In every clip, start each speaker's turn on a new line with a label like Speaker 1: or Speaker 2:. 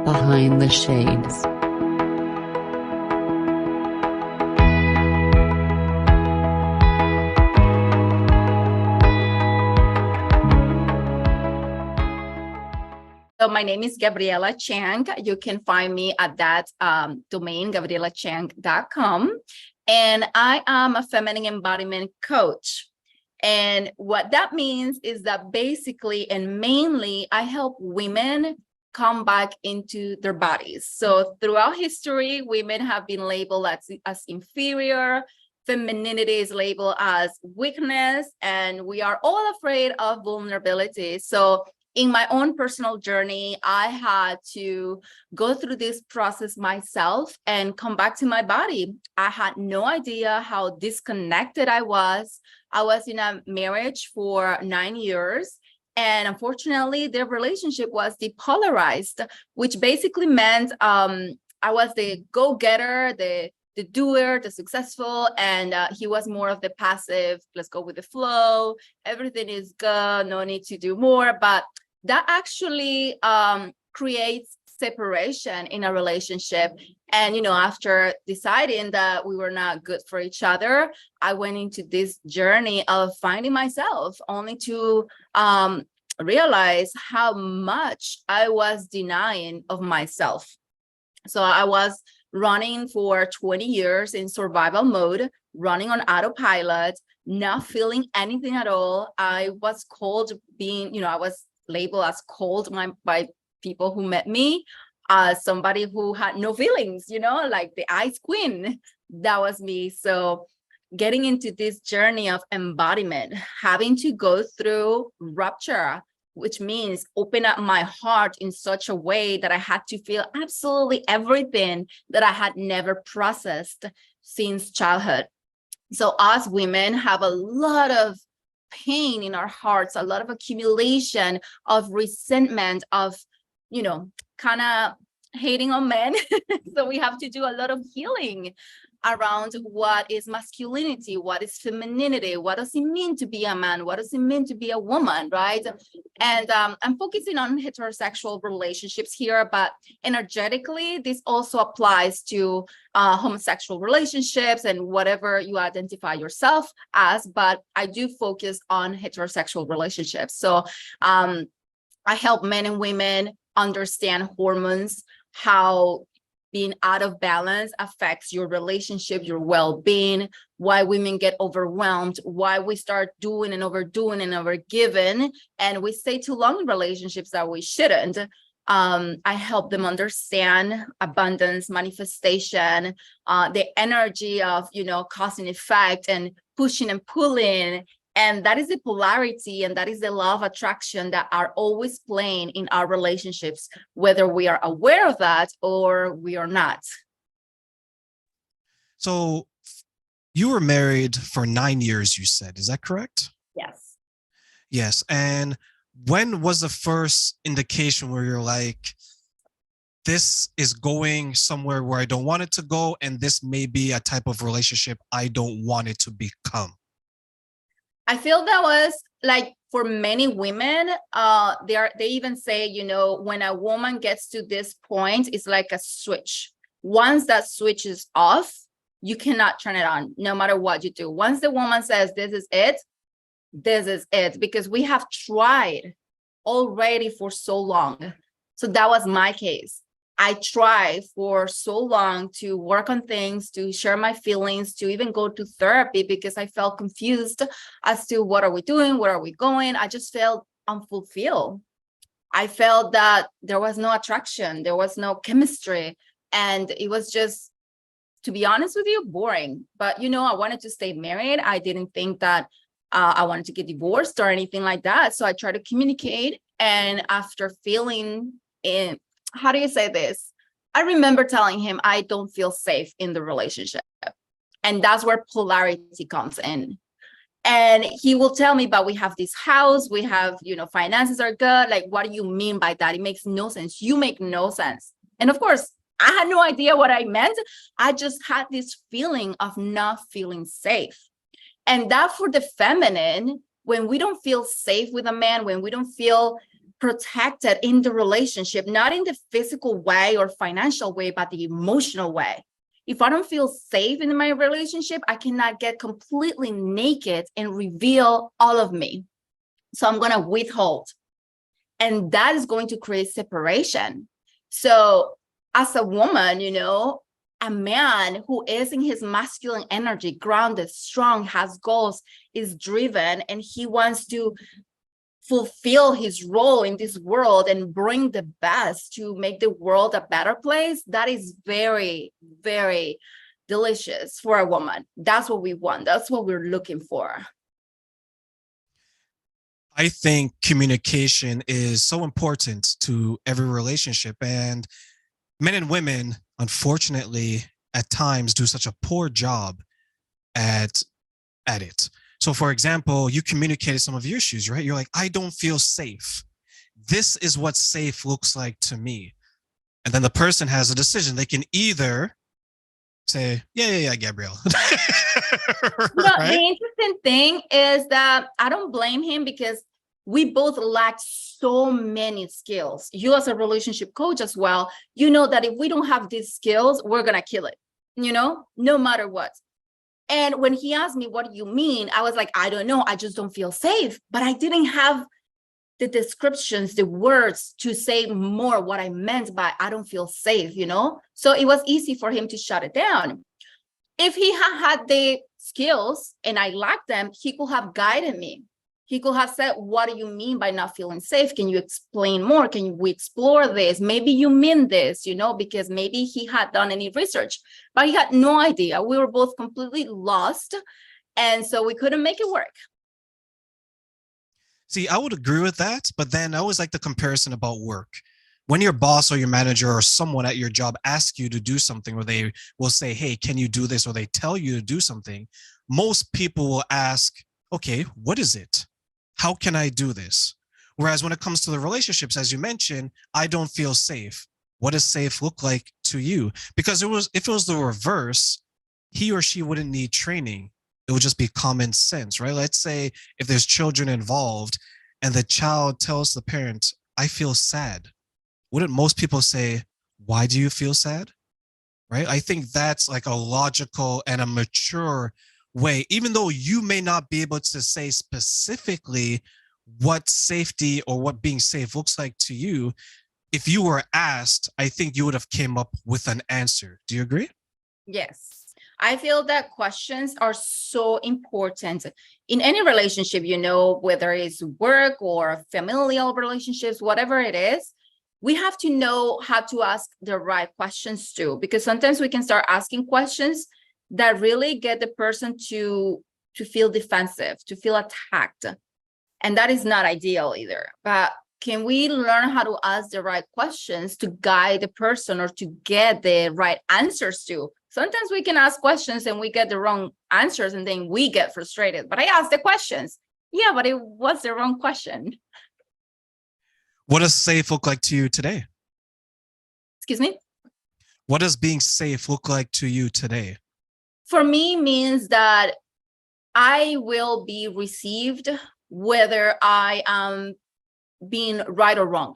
Speaker 1: Behind the Shades.
Speaker 2: So my name is Gabriela Chang. You can find me at that domain, gabrielachang.com. And I am a feminine embodiment coach. And what that means is that basically and mainly I help women come back into their bodies. So throughout history, women have been labeled as inferior. Femininity is labeled as weakness, and we are all afraid of vulnerability. So in my own personal journey, I had to go through this process myself and come back to my body. I had no idea how disconnected I was. I was in a marriage for 9 years. And unfortunately, their relationship was depolarized, which basically meant I was the go-getter, the doer, the successful, and he was more of the passive, let's go with the flow, everything is good, no need to do more. But that actually creates separation in a relationship. And, after deciding that we were not good for each other, I went into this journey of finding myself, only to realize how much I was denying of myself. So I was running for 20 years in survival mode, running on autopilot, not feeling anything at all. I was called I was labeled as cold by people who met me, as somebody who had no feelings, like the ice queen. That was me. So getting into this journey of embodiment, having to go through rupture, which means open up my heart in such a way that I had to feel absolutely everything that I had never processed since childhood. So us women have a lot of pain in our hearts, a lot of accumulation of resentment, of, kind of hating on men. So we have to do a lot of healing around what is masculinity, what is femininity, what does it mean to be a man, what does it mean to be a woman, right? And I'm focusing on heterosexual relationships here, but energetically, this also applies to homosexual relationships and whatever you identify yourself as, but I do focus on heterosexual relationships. So I help men and women understand hormones, how being out of balance affects your relationship, your well-being, why women get overwhelmed, why we start doing and overdoing and overgiving, and we stay too long in relationships that we shouldn't. I help them understand abundance, manifestation, the energy of, cause and effect, and pushing and pulling. And that is the polarity, and that is the law of attraction that are always playing in our relationships, whether we are aware of that or we are not.
Speaker 3: So you were married for 9 years, you said, is that correct?
Speaker 2: Yes.
Speaker 3: Yes. And when was the first indication where you're like, this is going somewhere where I don't want it to go, and this may be a type of relationship I don't want it to become?
Speaker 2: I feel that was like for many women, they even say, when a woman gets to this point, it's like a switch. Once that switch is off, you cannot turn it on, no matter what you do. Once the woman says, this is it, because we have tried already for so long. So that was my case. I tried for so long to work on things, to share my feelings, to even go to therapy, because I felt confused as to what are we doing, where are we going. I just felt unfulfilled. I felt that there was no attraction, there was no chemistry, and it was just, to be honest with you, boring. But I wanted to stay married. I didn't think that I wanted to get divorced or anything like that. So I tried to communicate, and after feeling in, how do you say this? I remember telling him I don't feel safe in the relationship. And that's where polarity comes in. And he will tell me, but we have this house, we have, finances are good. Like, what do you mean by that? It makes no sense. You make no sense. And of course, I had no idea what I meant. I just had this feeling of not feeling safe. And that, for the feminine, when we don't feel safe with a man, when we don't feel protected in the relationship, not in the physical way or financial way, but the emotional way. If I don't feel safe in my relationship, I cannot get completely naked and reveal all of me. So I'm going to withhold. And that is going to create separation. So as a woman, a man who is in his masculine energy, grounded, strong, has goals, is driven, and he wants to fulfill his role in this world and bring the best to make the world a better place, that is very, very delicious for a woman. That's what we want. That's what we're looking for.
Speaker 3: I think communication is so important to every relationship, and men and women, unfortunately, at times do such a poor job at it. So, for example, you communicated some of your issues, right? You're like, I don't feel safe. This is what safe looks like to me. And then the person has a decision. They can either say, yeah, Gabrielle.
Speaker 2: Right? The interesting thing is that I don't blame him, because we both lack so many skills. You as a relationship coach as well, you know that if we don't have these skills, we're going to kill it, no matter what. And when he asked me, what do you mean? I was like, I don't know. I just don't feel safe. But I didn't have the descriptions, the words to say more what I meant by I don't feel safe, So it was easy for him to shut it down. If he had the skills and I lacked them, he could have guided me. He could have said, what do you mean by not feeling safe? Can you explain more? Can we explore this? Maybe you mean this, because maybe he had done any research, but he had no idea. We were both completely lost. And so we couldn't make it work.
Speaker 3: See, I would agree with that, but then I always like the comparison about work. When your boss or your manager or someone at your job asks you to do something, or they will say, hey, can you do this? Or they tell you to do something, most people will ask, okay, what is it? How can I do this? Whereas when it comes to the relationships, as you mentioned, I don't feel safe. What does safe look like to you? Because if it was the reverse, he or she wouldn't need training. It would just be common sense, right? Let's say if there's children involved and the child tells the parent, I feel sad. Wouldn't most people say, why do you feel sad? Right? I think that's like a logical and a mature way, even though you may not be able to say specifically what safety or what being safe looks like to you. If you were asked, I think you would have came up with an answer. Do you agree?
Speaker 2: Yes. I feel that questions are so important in any relationship, whether it's work or familial relationships, whatever it is. We have to know how to ask the right questions too, because sometimes we can start asking questions that really get the person to feel defensive, to feel attacked. And that is not ideal either. But can we learn how to ask the right questions to guide the person or to get the right answers to? Sometimes we can ask questions and we get the wrong answers and then we get frustrated. But I asked the questions. Yeah, but it was the wrong question.
Speaker 3: What does safe look like to you today?
Speaker 2: Excuse me?
Speaker 3: What does being safe look like to you today?
Speaker 2: For me, means that I will be received whether I am being right or wrong.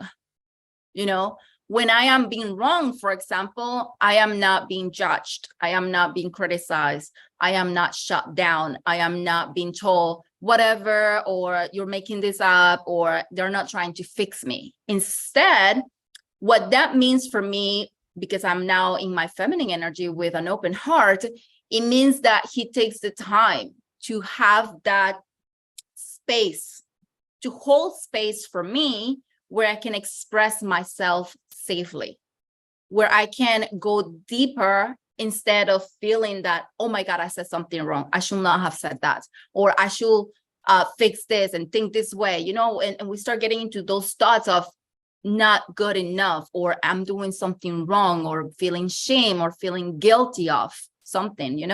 Speaker 2: When I am being wrong, for example, I am not being judged. I am not being criticized. I am not shut down. I am not being told whatever, or you're making this up, or they're not trying to fix me. Instead, what that means for me, because I'm now in my feminine energy with an open heart, it means that he takes the time to have that space, to hold space for me where I can express myself safely, where I can go deeper instead of feeling that, oh my God, I said something wrong. I should not have said that. Or I should fix this and think this way, and we start getting into those thoughts of not good enough, or I'm doing something wrong, or feeling shame or feeling guilty of something,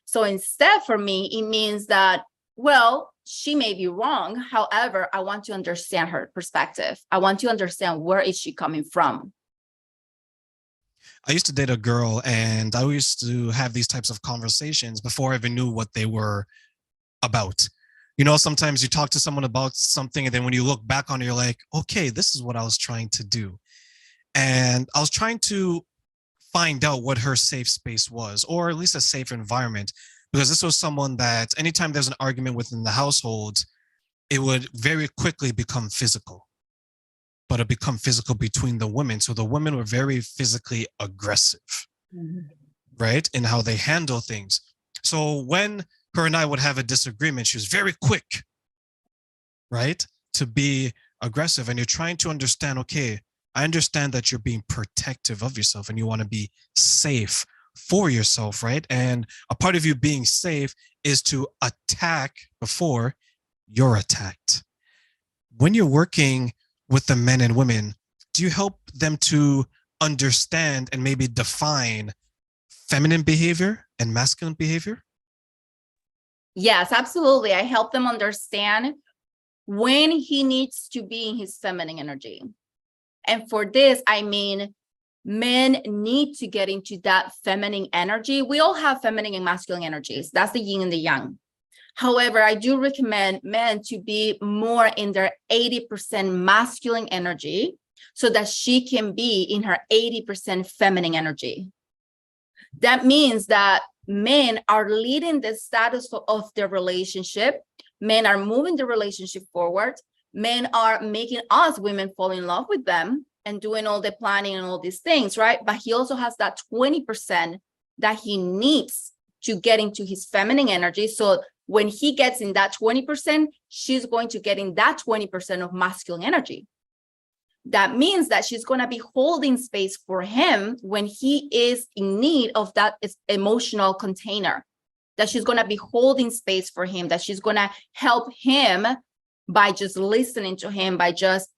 Speaker 2: So instead, for me, it means that, well, she may be wrong. However, I want to understand her perspective. I want to understand where is she coming from.
Speaker 3: I used to date a girl, and I used to have these types of conversations before I even knew what they were about. You know, sometimes you talk to someone about something, and then when you look back on it, you're like, okay, this is what I was trying to do. And I was trying to find out what her safe space was, or at least a safe environment, because this was someone that anytime there's an argument within the household, it would very quickly become physical. But it become physical between the women. So the women were very physically aggressive, right? In how they handle things. So when her and I would have a disagreement, she was very quick, right? To be aggressive. And you're trying to understand, okay, I understand that you're being protective of yourself and you want to be safe for yourself, right? And a part of you being safe is to attack before you're attacked. When you're working with the men and women, do you help them to understand and maybe define feminine behavior and masculine behavior?
Speaker 2: Yes, absolutely. I help them understand when he needs to be in his feminine energy. And for this, I mean, men need to get into that feminine energy. We all have feminine and masculine energies. That's the yin and the yang. However, I do recommend men to be more in their 80% masculine energy so that she can be in her 80% feminine energy. That means that men are leading the status of their relationship. Men are moving the relationship forward. Men are making us women fall in love with them and doing all the planning and all these things, right? But he also has that 20% that he needs to get into his feminine energy. So when he gets in that 20%, she's going to get in that 20% of masculine energy. That means that she's going to be holding space for him when he is in need of that emotional container, that she's going to be holding space for him, that she's going to help him by just listening to him, by just,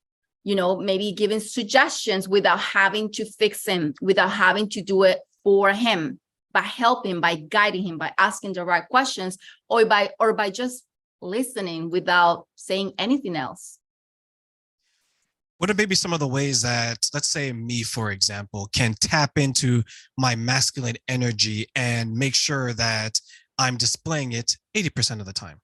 Speaker 2: maybe giving suggestions without having to fix him, without having to do it for him, by helping, by guiding him, by asking the right questions, or by just listening without saying anything else.
Speaker 3: What are maybe some of the ways that, let's say me, for example, can tap into my masculine energy and make sure that I'm displaying it 80% of the time?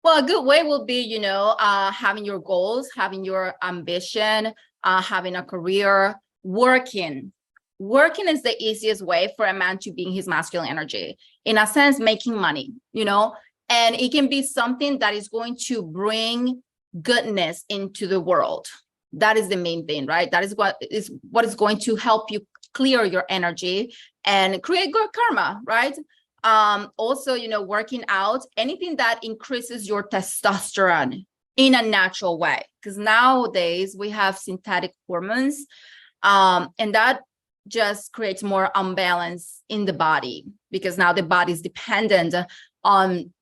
Speaker 2: Well, a good way will be, having your goals, having your ambition, having a career, working. Working is the easiest way for a man to be in his masculine energy. In a sense, making money, and it can be something that is going to bring goodness into the world. That is the main thing, right? That is what is going to help you clear your energy and create good karma, right? Also, working out, anything that increases your testosterone in a natural way, because nowadays we have synthetic hormones, and that just creates more imbalance in the body, because now the body is dependent on,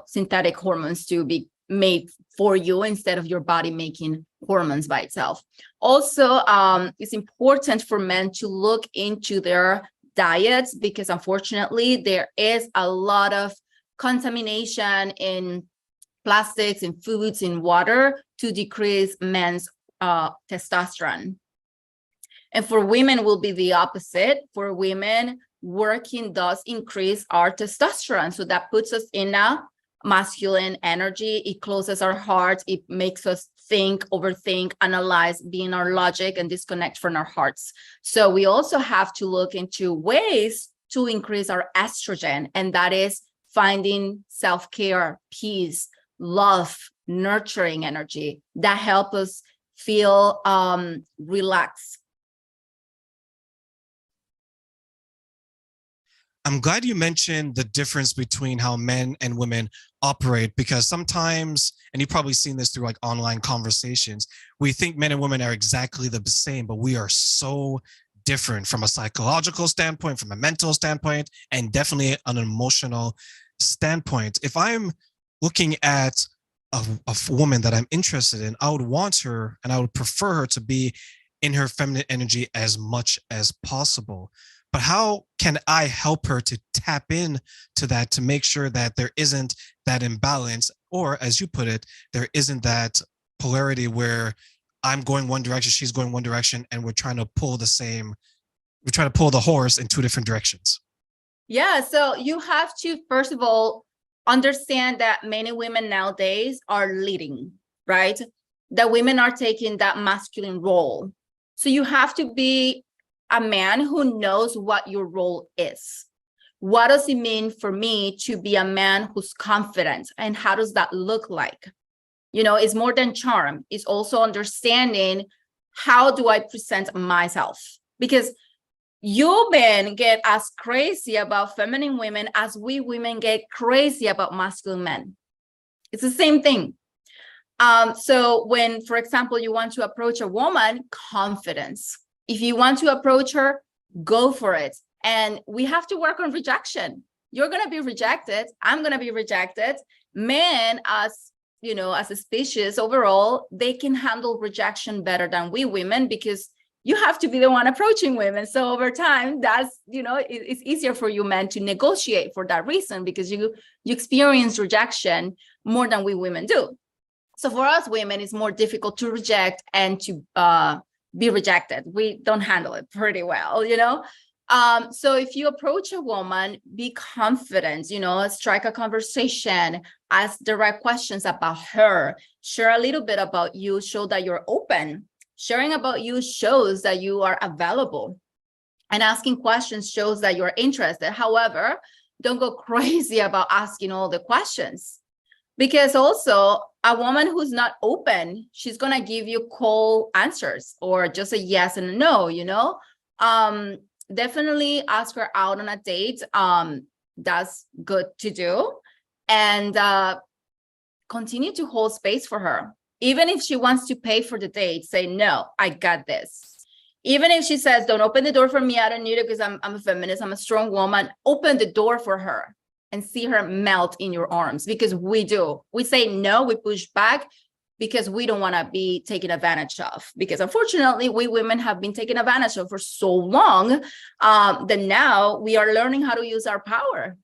Speaker 2: synthetic hormones to be made for you instead of your body making hormones by itself. Also, it's important for men to look into their diets, because unfortunately there is a lot of contamination in plastics, in foods, in water to decrease men's testosterone. And for women will be the opposite. For women, working does increase our testosterone. So that puts us in a masculine energy. It closes our hearts. It makes us think, overthink, analyze, be in our logic, and disconnect from our hearts. So we also have to look into ways to increase our estrogen, and that is finding self-care, peace, love, nurturing energy that help us feel relaxed.
Speaker 3: I'm glad you mentioned the difference between how men and women operate, because sometimes, and you've probably seen this through like online conversations, we think men and women are exactly the same, but we are so different from a psychological standpoint, from a mental standpoint, and definitely an emotional standpoint. If I'm looking at a woman that I'm interested in, I would want her and I would prefer her to be in her feminine energy as much as possible. But how can I help her to tap in to that, to make sure that there isn't that imbalance, or as you put it, there isn't that polarity where I'm going one direction, she's going one direction, and we're trying to pull the horse in two different directions?
Speaker 2: Yeah, so you have to, first of all, understand that many women nowadays are leading, right? That women are taking that masculine role. So you have to be a man who knows what your role is. What does it mean for me to be a man who's confident? And how does that look like? You know, it's more than charm. It's also understanding, how do I present myself? Because you men get as crazy about feminine women as we women get crazy about masculine men. It's the same thing. So when, for example, you want to approach a woman, confidence. If you want to approach her, go for it. And we have to work on rejection. You're going to be rejected. I'm going to be rejected. Men, as you know, as a species overall, they can handle rejection better than we women, because you have to be the one approaching women. So over time, that's, you know, it's easier for you men to negotiate for that reason, because you experience rejection more than we women do. So for us women, it's more difficult to reject and to be rejected. We don't handle it pretty well, you know? So if you approach a woman, be confident, you know, strike a conversation, ask direct questions about her, share a little bit about you, show that you're open. Sharing about you shows that you are available, and asking questions shows that you're interested. However, don't go crazy about asking all the questions, because also a woman who's not open, she's going to give you cold answers or just a yes and a no, you know. Definitely ask her out on a date. That's good to do. And continue to hold space for her. Even if she wants to pay for the date, say, no, I got this. Even if she says, don't open the door for me, I don't need it because I'm a feminist, I'm a strong woman, open the door for her and see her melt in your arms, because we do. We say no, we push back because we don't want to be taken advantage of. Because unfortunately, we women have been taken advantage of for so long that now we are learning how to use our power.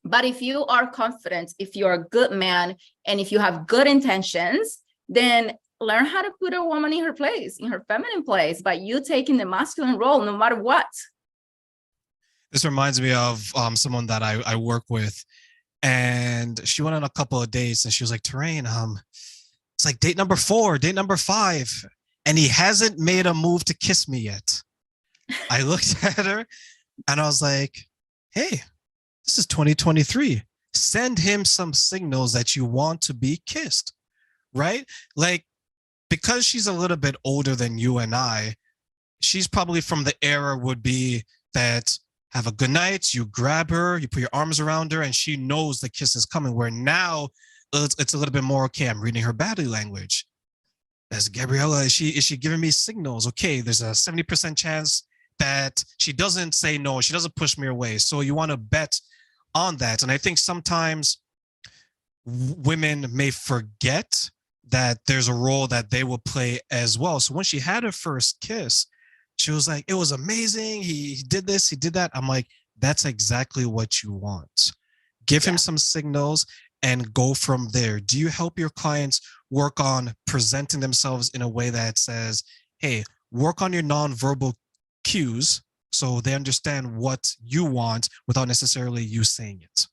Speaker 2: But if you are confident, if you're a good man, and if you have good intentions, then learn how to put a woman in her place, in her feminine place, by you taking the masculine role no matter what.
Speaker 3: This reminds me of someone that I work with, and she went on a couple of dates, and she was like, Terrain, it's like date number 4, date number 5, and he hasn't made a move to kiss me yet. I looked at her and I was like, hey, this is 2023. Send him some signals that you want to be kissed, right? Like, because she's a little bit older than you and I, she's probably from the era would be that have a good night, you grab her, you put your arms around her, and she knows the kiss is coming. Where now it's a little bit more, okay, I'm reading her body language. As Gabriela, is she giving me signals? Okay, there's a 70% chance that she doesn't say no, she doesn't push me away. So you want to bet on that. And I think sometimes women may forget that there's a role that they will play as well. So when she had her first kiss, she was like, it was amazing. He did this, he did that. I'm like, that's exactly what you want. Give him some signals and go from there. Do you help your clients work on presenting themselves in a way that says, hey, work on your nonverbal cues so they understand what you want without necessarily you saying it?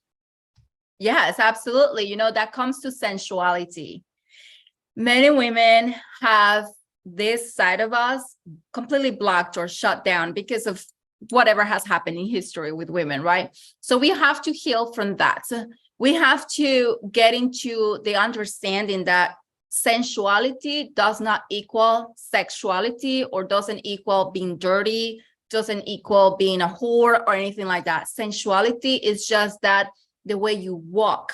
Speaker 2: Yes, absolutely. You know, that comes to sensuality. Many women have this side of us completely blocked or shut down because of whatever has happened in history with women, right? So we have to heal from that. We have to get into the understanding that sensuality does not equal sexuality, or doesn't equal being dirty, doesn't equal being a whore or anything like that. Sensuality is just that the way you walk,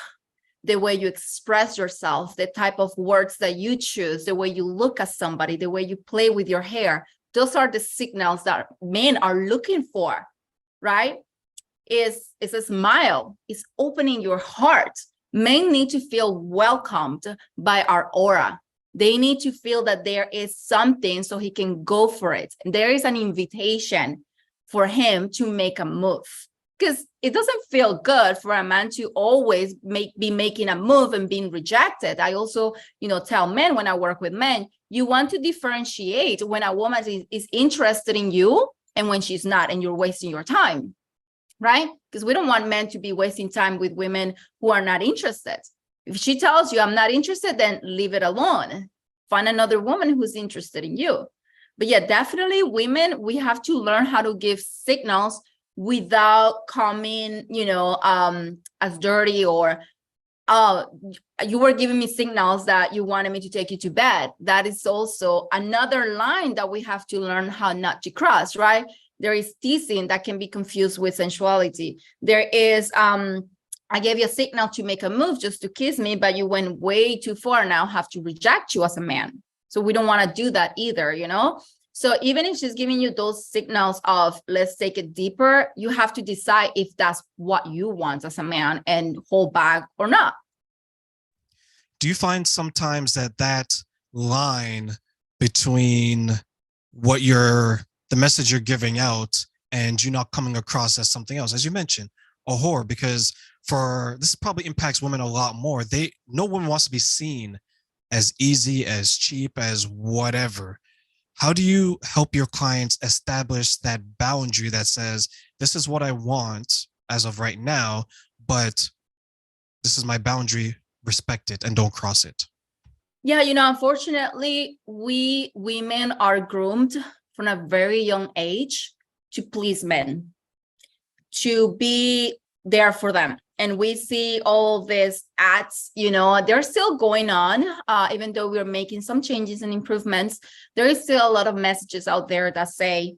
Speaker 2: the way you express yourself, the type of words that you choose, the way you look at somebody, the way you play with your hair. Those are the signals that men are looking for, right? Is a smile, is opening your heart. Men need to feel welcomed by our aura. They need to feel that there is something so he can go for it. There is an invitation for him to make a move. Because it doesn't feel good for a man to always be making a move and being rejected. I also, tell men when I work with men, you want to differentiate when a woman is interested in you and when she's not, and you're wasting your time. right? Because we don't want men to be wasting time with women who are not interested. If she tells you I'm not interested, then leave it alone. Find another woman who's interested in you. But yeah, definitely women, we have to learn how to give signals without coming, as dirty or, oh, you were giving me signals that you wanted me to take you to bed. That is also another line that we have to learn how not to cross, right? There is teasing that can be confused with sensuality. There is, I gave you a signal to make a move just to kiss me, but you went way too far. Now I have to reject you as a man. So we don't want to do that either, So even if she's giving you those signals of let's take it deeper, you have to decide if that's what you want as a man and hold back or not.
Speaker 3: Do you find sometimes that line between the message you're giving out and you not coming across as something else, as you mentioned, a whore, because this probably impacts women a lot more. No one wants to be seen as easy, as cheap, as whatever. How do you help your clients establish that boundary that says, this is what I want as of right now, but this is my boundary, respect it and don't cross it?
Speaker 2: Yeah, unfortunately, we women are groomed from a very young age to please men, to be there for them. And we see all these ads, they're still going on, even though we're making some changes and improvements. There is still a lot of messages out there that say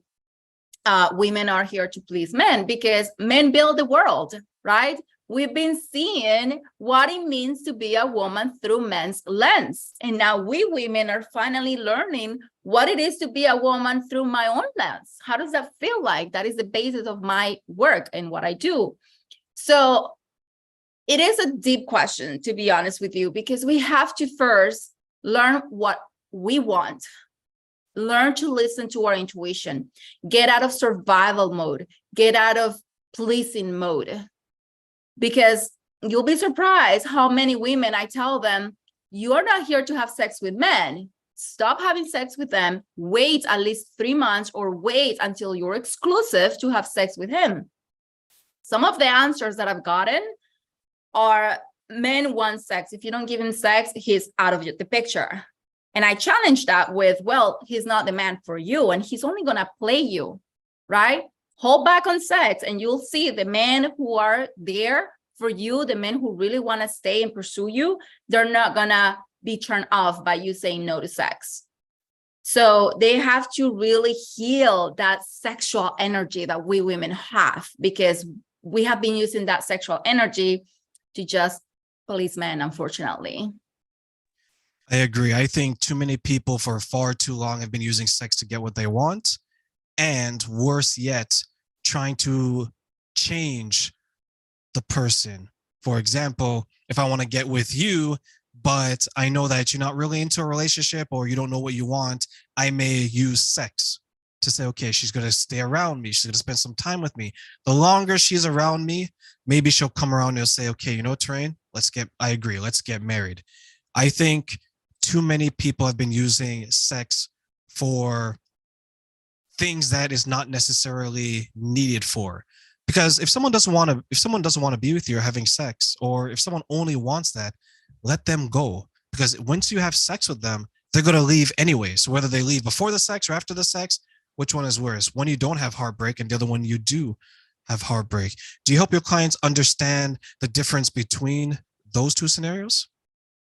Speaker 2: women are here to please men because men build the world, right? We've been seeing what it means to be a woman through men's lens. And now we women are finally learning what it is to be a woman through my own lens. How does that feel like? That is the basis of my work and what I do. So it is a deep question, to be honest with you, because we have to first learn what we want, learn to listen to our intuition, get out of survival mode, get out of pleasing mode, because you'll be surprised how many women I tell them, you're not here to have sex with men. Stop having sex with them. Wait at least 3 months or wait until you're exclusive to have sex with him. Some of the answers that I've gotten are men want sex. If you don't give him sex, he's out of the picture. And I challenge that with, well, he's not the man for you and he's only going to play you, right? Hold back on sex and you'll see the men who are there for you, the men who really want to stay and pursue you, they're not going to be turned off by you saying no to sex. So they have to really heal that sexual energy that we women have, because we have been using that sexual energy to just please men, unfortunately.
Speaker 3: I agree. I think too many people for far too long have been using sex to get what they want. And worse yet, trying to change the person. For example, if I want to get with you, but I know that you're not really into a relationship or you don't know what you want, I may use sex to say, okay, she's going to stay around me. She's going to spend some time with me. The longer she's around me, maybe she'll come around and say, okay, Terrain, I agree. Let's get married. I think too many people have been using sex for things that is not necessarily needed for. Because if someone doesn't want to be with you or having sex, or if someone only wants that, let them go. Because once you have sex with them, they're going to leave anyway. So whether they leave before the sex or after the sex, which one is worse? One you don't have heartbreak and the other one you do have heartbreak. Do you help your clients understand the difference between those two scenarios?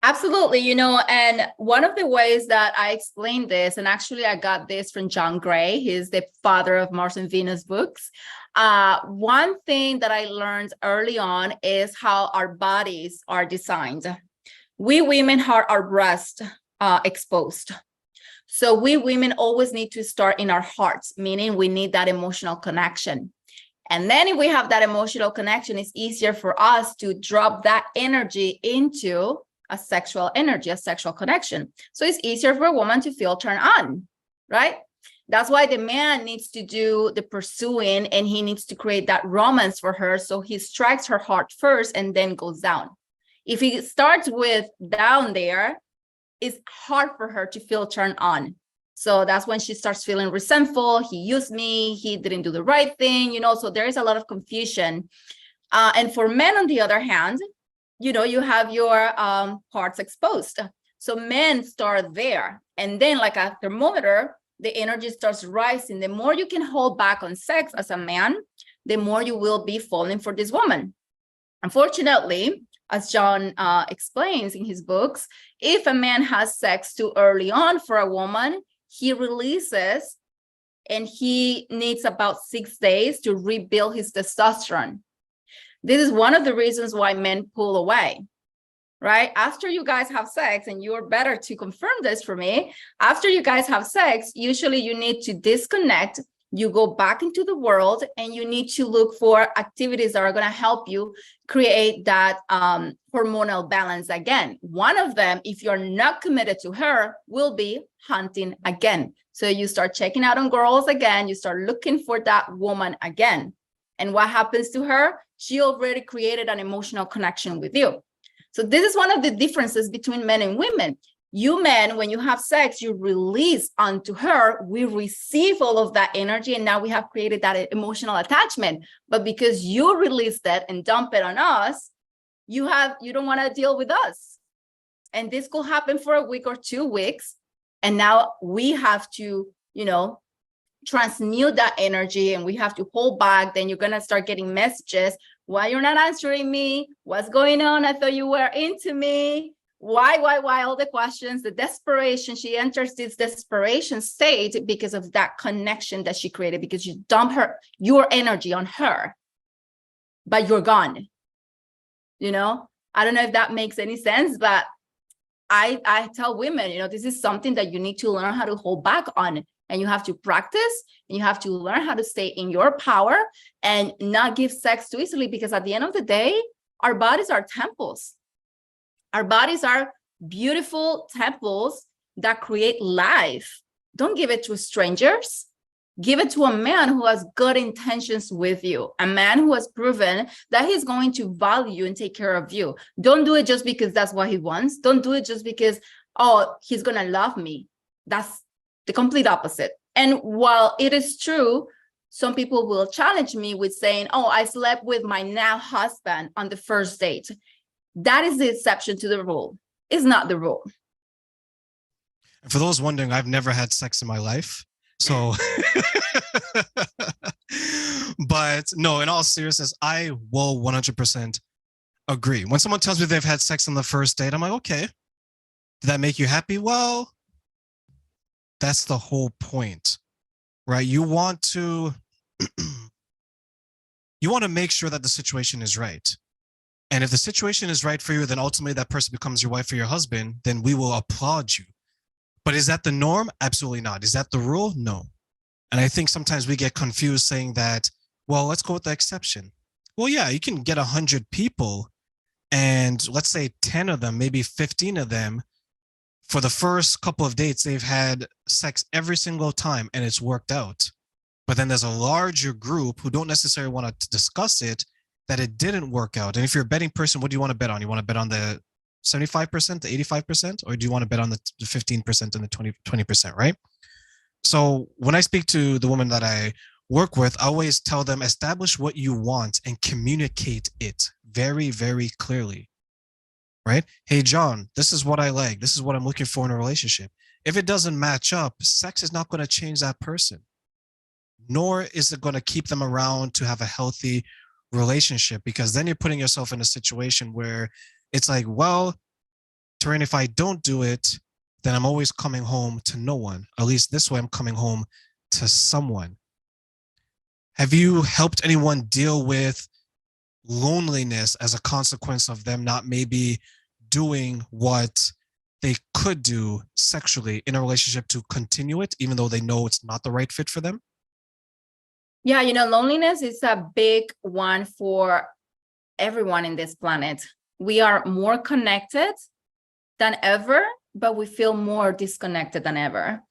Speaker 2: Absolutely. And one of the ways that I explain this, and actually I got this from John Gray, he's the father of Mars and Venus books. One thing that I learned early on is how our bodies are designed. We women have our breast exposed. So we women always need to start in our hearts, meaning we need that emotional connection. And then if we have that emotional connection, it's easier for us to drop that energy into a sexual energy, a sexual connection. So it's easier for a woman to feel turned on, right? That's why the man needs to do the pursuing and he needs to create that romance for her. So he strikes her heart first and then goes down. If he starts with down there, it's hard for her to feel turned on. So that's when she starts feeling resentful. He used me, he didn't do the right thing, so there is a lot of confusion. And for men, on the other hand, you have your parts exposed. So men start there. And then like a thermometer, the energy starts rising. The more you can hold back on sex as a man, the more you will be falling for this woman. Unfortunately, as John explains in his books, if a man has sex too early on for a woman, he releases and he needs about 6 days to rebuild his testosterone. This is one of the reasons why men pull away, right? After you guys have sex, and you're better to confirm this for me, after you guys have sex, usually you need to disconnect, you go back into the world, and you need to look for activities that are going to help you create that hormonal balance again. One of them, if you're not committed to her, will be hunting again. So you start checking out on girls again, you start looking for that woman again. And what happens to her? She already created an emotional connection with you. So this is one of the differences between men and women. You men, when you have sex, you release onto her, we receive all of that energy, and now we have created that emotional attachment. But because you released that and dump it on us, you don't want to deal with us. And this could happen for a week or 2 weeks. And now we have to, transmute that energy, and we have to hold back. Then you're going to start getting messages. Why you're not answering me? What's going on? I thought you were into me. Why? All the questions, the desperation. She enters this desperation state because of that connection that she created, because you dump your energy on her, but you're gone. I don't know if that makes any sense, but I tell women, this is something that you need to learn how to hold back on. And you have to practice, and you have to learn how to stay in your power and not give sex too easily, because at the end of the day, our bodies are temples. Our bodies are beautiful temples that create life. Don't give it to strangers. Give it to a man who has good intentions with you, a man who has proven that he's going to value you and take care of you. Don't do it just because that's what he wants. Don't do it just because, he's going to love me. That's the complete opposite. And while it is true, some people will challenge me with saying, I slept with my now husband on the first date. That is the exception to the rule. It's not the rule.
Speaker 3: For those wondering, I've never had sex in my life. So, but no, in all seriousness, I will 100% agree. When someone tells me they've had sex on the first date, I'm like, okay, did that make you happy? Well, that's the whole point, right? You want to make sure that the situation is right. And if the situation is right for you, then ultimately that person becomes your wife or your husband, then we will applaud you. But is that the norm? Absolutely not. Is that the rule? No. And I think sometimes we get confused saying that, well, let's go with the exception. Well, yeah, you can get 100 people, and let's say 10 of them, maybe 15 of them, for the first couple of dates, they've had sex every single time and it's worked out. But then there's a larger group who don't necessarily want to discuss it, that it didn't work out. And if you're a betting person, what do you want to bet on? You want to bet on the 75%, the 85%, or do you want to bet on the 15% and the 20%, right? So when I speak to the women that I work with, I always tell them, establish what you want and communicate it very, very clearly. Right? Hey, John, this is what I like. This is what I'm looking for in a relationship. If it doesn't match up, sex is not going to change that person, nor is it going to keep them around to have a healthy relationship, because then you're putting yourself in a situation where it's like, well, Terrain, if I don't do it, then I'm always coming home to no one. At least this way, I'm coming home to someone. Have you helped anyone deal with loneliness as a consequence of them not maybe doing what they could do sexually in a relationship to continue it, even though they know it's not the right fit for them?
Speaker 2: Yeah, loneliness is a big one for everyone in this planet. We are more connected than ever, but we feel more disconnected than ever.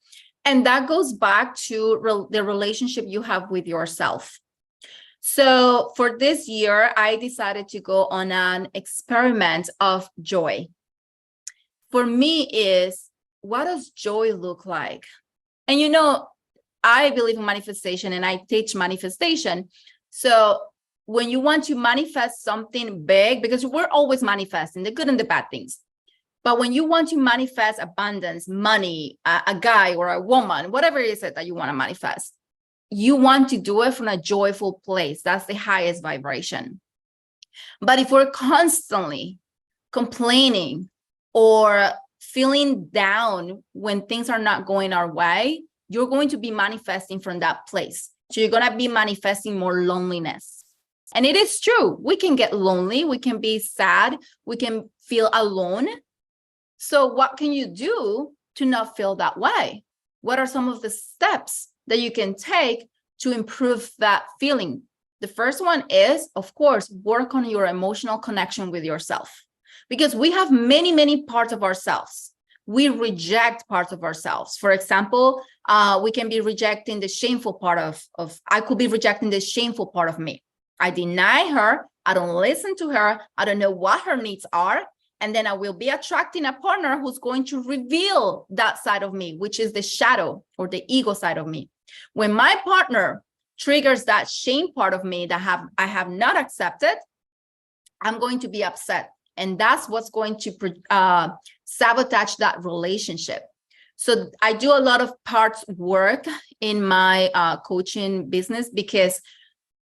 Speaker 2: And that goes back to the relationship you have with yourself. So for this year, I decided to go on an experiment of joy. For me is, what does joy look like? And I believe in manifestation and I teach manifestation. So when you want to manifest something big, because we're always manifesting the good and the bad things. But when you want to manifest abundance, money, a guy or a woman, whatever it is that you want to manifest, you want to do it from a joyful place. That's the highest vibration. But if we're constantly complaining or feeling down when things are not going our way, you're going to be manifesting from that place. So you're going to be manifesting more loneliness. And it is true. We can get lonely. We can be sad. We can feel alone. So what can you do to not feel that way? What are some of the steps that you can take to improve that feeling? The first one is, of course, work on your emotional connection with yourself, because we have many, many parts of ourselves. We reject parts of ourselves. For example, we can be rejecting the shameful part I could be rejecting the shameful part of me. I deny her. I don't listen to her. I don't know what her needs are. And then I will be attracting a partner who's going to reveal that side of me, which is the shadow or the ego side of me. When my partner triggers that shame part of me that I have not accepted, I'm going to be upset. And that's what's going to sabotage that relationship. So I do a lot of parts work in my coaching business, because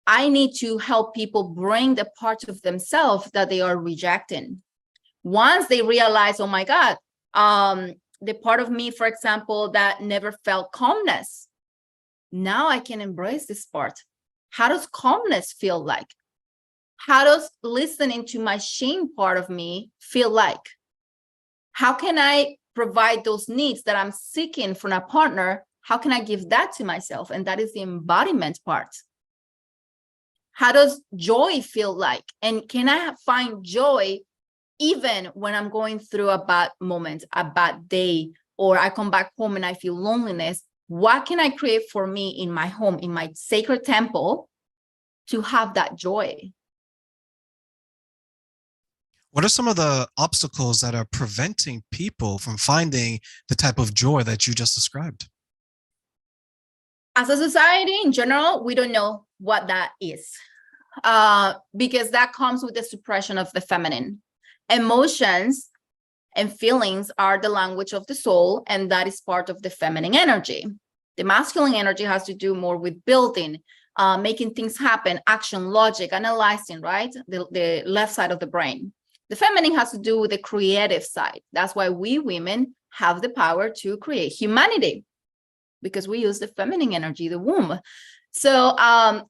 Speaker 2: I need to help people bring the parts of themselves that they are rejecting. Once they realize, oh my God, the part of me, for example, that never felt calmness, now I can embrace this part. How does calmness feel like? How does listening to my shame part of me feel like? How can I provide those needs that I'm seeking from a partner? How can I give that to myself? And that is the embodiment part. How does joy feel like? And can I find joy even when I'm going through a bad moment, a bad day, or I come back home and I feel loneliness? What can I create for me in my home, in my sacred temple, to have that joy?
Speaker 3: What are some of the obstacles that are preventing people from finding the type of joy that you just described?
Speaker 2: As a society in general, we don't know what that is, because that comes with the suppression of the feminine. Emotions and feelings are the language of the soul, and that is part of the feminine energy. The masculine energy has to do more with building, making things happen, action, logic, analyzing, right? The left side of the brain. The feminine has to do with the creative side. That's why we women have the power to create humanity, because we use the feminine energy, the womb. So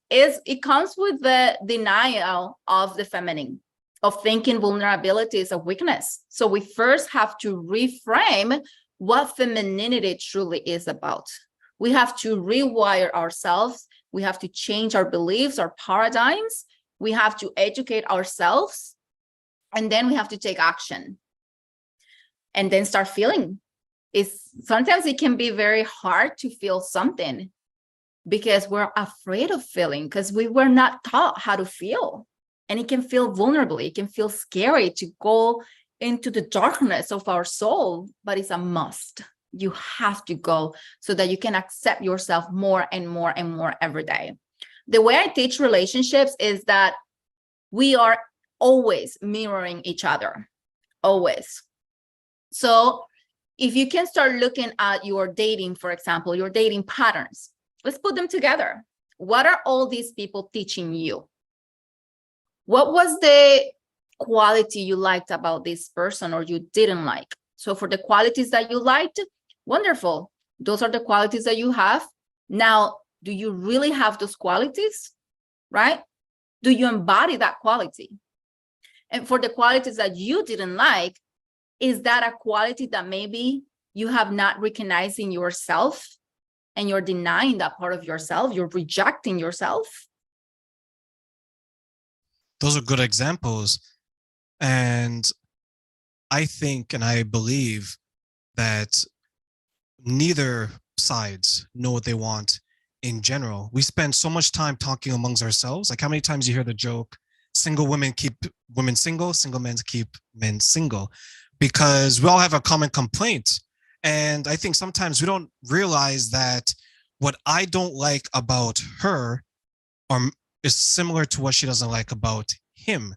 Speaker 2: it comes with the denial of the feminine, of thinking vulnerability is a weakness. So we first have to reframe what femininity truly is about. We have to rewire ourselves. We have to change our beliefs, our paradigms. We have to educate ourselves. And then we have to take action. And then start feeling. Sometimes it can be very hard to feel something, because we're afraid of feeling, because we were not taught how to feel. And it can feel vulnerable. It can feel scary to go into the darkness of our soul, but it's a must. You have to go so that you can accept yourself more and more and more every day. The way I teach relationships is that we are always mirroring each other, always. So if you can start looking at your dating, for example, your dating patterns, let's put them together. What are all these people teaching you? What was the quality you liked about this person or you didn't like? So for the qualities that you liked, wonderful. Those are the qualities that you have. Now, do you really have those qualities, right? Do you embody that quality? And for the qualities that you didn't like, is that a quality that maybe you have not recognized in yourself and you're denying that part of yourself? You're rejecting yourself?
Speaker 3: Those are good examples. And I think and I believe that neither sides know what they want in general. We spend so much time talking amongst ourselves. Like, how many times you hear the joke, single women keep women single men keep men single, because we all have a common complaint. And I think sometimes we don't realize that what I don't like about her is similar to what she doesn't like about him.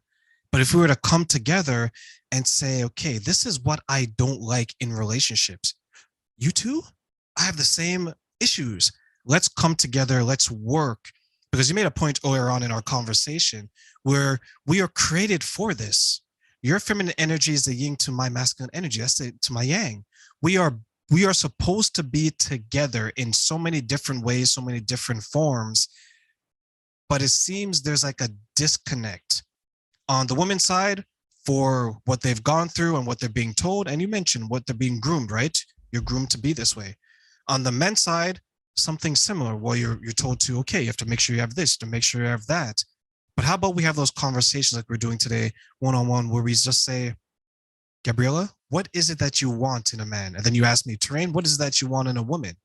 Speaker 3: But if we were to come together and say, okay, this is what I don't like in relationships. You too? I have the same issues. Let's come together. Let's work. Because you made a point earlier on in our conversation where we are created for this. Your feminine energy is the yin to my masculine energy. That's to my yang. We are supposed to be together in so many different ways, so many different forms. But it seems there's like a disconnect on the women's side for what they've gone through and what they're being told. And you mentioned what they're being groomed, right? You're groomed to be this way. On the men's side, something similar. Well, you're told to, okay, you have to make sure you have this, to make sure you have that. But how about we have those conversations like we're doing today, one-on-one, where we just say, Gabriela, what is it that you want in a man? And then you ask me, Terrain, what is it that you want in a woman?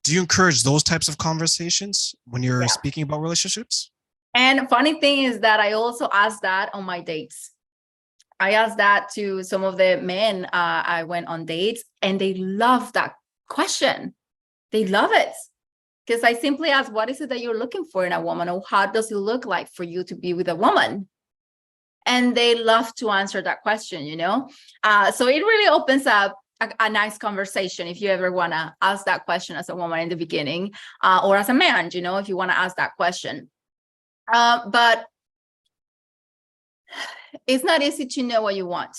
Speaker 3: Do you encourage those types of conversations when you're speaking about relationships?
Speaker 2: And funny thing is that I also ask that on my dates. I asked that to some of the men I went on dates, and they love that question. They love it. Because I simply ask, what is it that you're looking for in a woman? Or how does it look like for you to be with a woman? And they love to answer that question, you know? So it really opens up a nice conversation if you ever want to ask that question as a woman in the beginning, or as a man, you know, if you want to ask that question. But it's not easy to know what you want.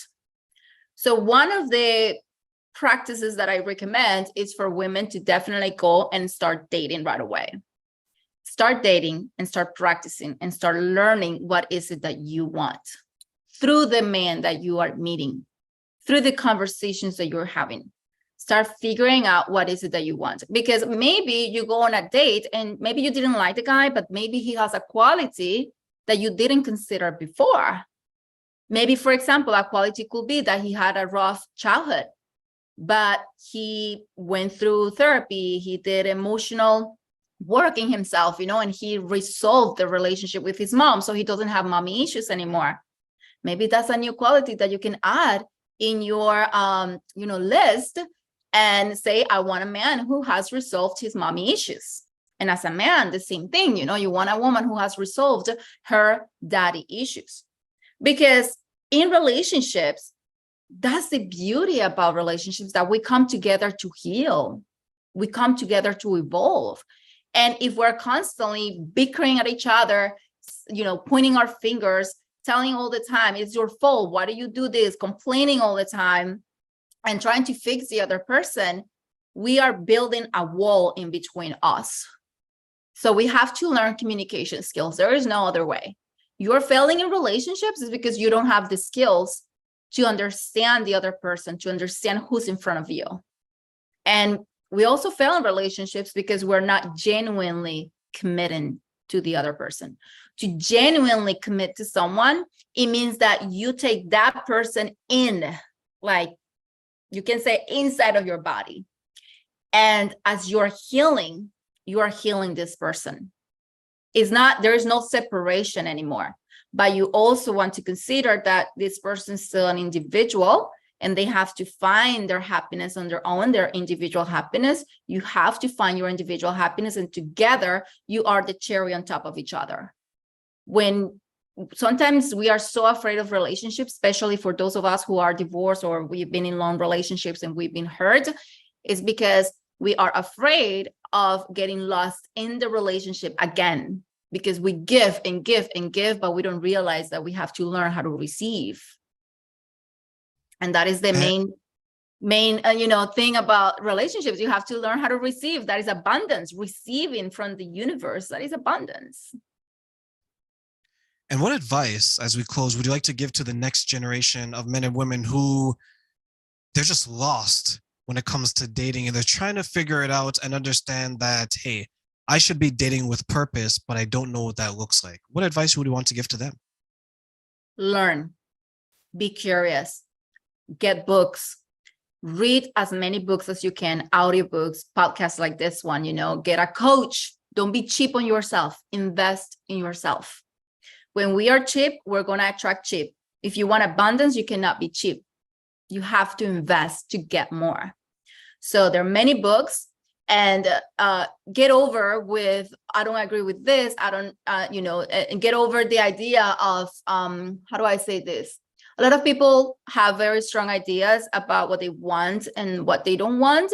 Speaker 2: So one of the practices that I recommend is for women to definitely go and start dating right away. Start dating and start practicing and start learning what is it that you want through the man that you are meeting, through the conversations that you're having. Start figuring out what is it that you want. Because maybe you go on a date and maybe you didn't like the guy, but maybe he has a quality that you didn't consider before. Maybe, for example, a quality could be that he had a rough childhood, but he went through therapy, he did emotional work in himself, you know, and he resolved the relationship with his mom, so he doesn't have mommy issues anymore. Maybe that's a new quality that you can add in your, list and say, I want a man who has resolved his mommy issues. And as a man, the same thing, you know, you want a woman who has resolved her daddy issues. Because in relationships, that's the beauty about relationships, that we come together to heal. We come together to evolve. And if we're constantly bickering at each other, you know, pointing our fingers, telling all the time, it's your fault, why do you do this, complaining all the time, and trying to fix the other person, we are building a wall in between us. So we have to learn communication skills. There is no other way. You're failing in relationships is because you don't have the skills to understand the other person, to understand who's in front of you. And we also fail in relationships because we're not genuinely committing to the other person. To genuinely commit to someone, it means that you take that person in, like you can say inside of your body. And as you're healing, you are healing this person. There is no separation anymore. But you also want to consider that this person is still an individual, and they have to find their happiness on their own, their individual happiness. You have to find your individual happiness, and together you are the cherry on top of each other. When sometimes we are so afraid of relationships, especially for those of us who are divorced or we've been in long relationships and we've been hurt, is because we are afraid of getting lost in the relationship again, because we give and give and give, but we don't realize that we have to learn how to receive. And that is the main thing about relationships. You have to learn how to receive. That is abundance. Receiving from the universe, that is abundance.
Speaker 3: And what advice, as we close, would you like to give to the next generation of men and women who they're just lost when it comes to dating, and they're trying to figure it out and understand that, hey, I should be dating with purpose, but I don't know what that looks like? What advice would you want to give to them?
Speaker 2: Learn. Be curious. Get books. Read as many books as you can, audiobooks, podcasts like this one, get a coach. Don't be cheap on yourself. Invest in yourself. When we are cheap, we're going to attract cheap. If you want abundance, you cannot be cheap. You have to invest to get more. So there are many books, and get over with, I don't agree with this. I don't, and get over the idea of, how do I say this? A lot of people have very strong ideas about what they want and what they don't want.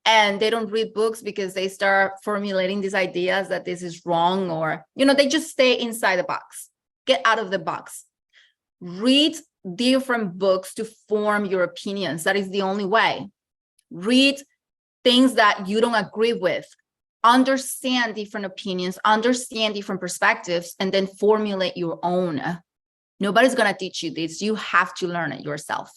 Speaker 2: And they don't read books because they start formulating these ideas that this is wrong, or, they just stay inside the box. Get out of the box. Read different books to form your opinions. That is the only way. Read things that you don't agree with. Understand different opinions, understand different perspectives, and then formulate your own. Nobody's going to teach you this. You have to learn it yourself.